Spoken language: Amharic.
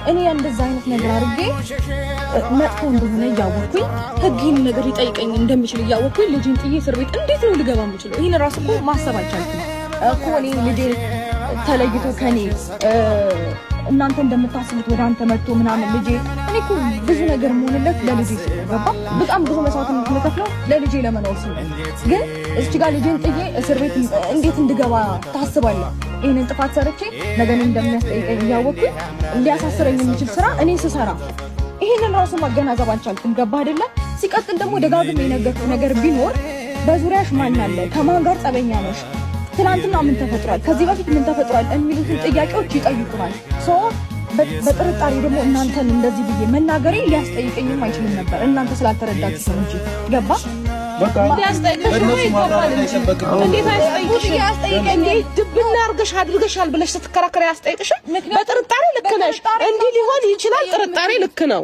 እኔ እንደዛ አይነት ነገር አድርጌ መጥፎ እንደሆነ እያወቅኩኝ ህግን ነገር ሊጠይቀኝ እንደሚችል እያወቅኩኝ ልጅን ጥዬ እስር ቤት እንዴት ነው ልገባ የምችለው? ይሄን ራስ እኮ ማሰብ አልቻልኩም እኮ እኔ ልጄ ተለይቶ ከኔ እናንተ እንደምታስቡት ወደ አንተ መጥቶ ምናምን ልጄ እኔ እኮ ብዙ ነገር መሆንለት ለልጄ ገባ በጣም ብዙ መስዋዕትነት የምከፍለው ለልጄ ለመኖር ሲል ግን እዚህ ጋር ልጄን ጥዬ እስር ቤት እንዴት እንድገባ ታስባለህ? ይሄንን ጥፋት ሰርቼ ነገን እንደሚያስጠይቀኝ እያወቅኩኝ ሊያሳስረኝ የሚችል ስራ እኔ ስሰራ ይሄንን ራሱ ማገናዘብ አልቻልኩም። ገባ አይደለ? ሲቀጥል ደግሞ ደጋግሜ የነገርኩህ ነገር ቢኖር በዙሪያሽ ማን አለ? ከማን ጋር ጸበኛ ነሽ? ትናንትና ምን ተፈጥሯል? ከዚህ በፊት ምን ተፈጥሯል? የሚሉትን ጥያቄዎች ይጠይቁናል። በጥርጣሬ ደግሞ እናንተን እንደዚህ ብዬ መናገሬ ሊያስጠይቀኝም አይችልም ነበር። እናንተ ስላልተረዳችሁ ነው እንጂ ገባ? በቃ ሊያስጠይቅሽ ነው ይባላል እንጂ እንዴት አይስጠይቅሽ? ያስጠይቀኝ ድብና አድርገሻል ብለሽ ስትከራከሪ ያስጠይቅሽ? በጥርጣሬ ልክ ነሽ። እንዲህ ሊሆን ይችላል። ጥርጣሬ ልክ ነው።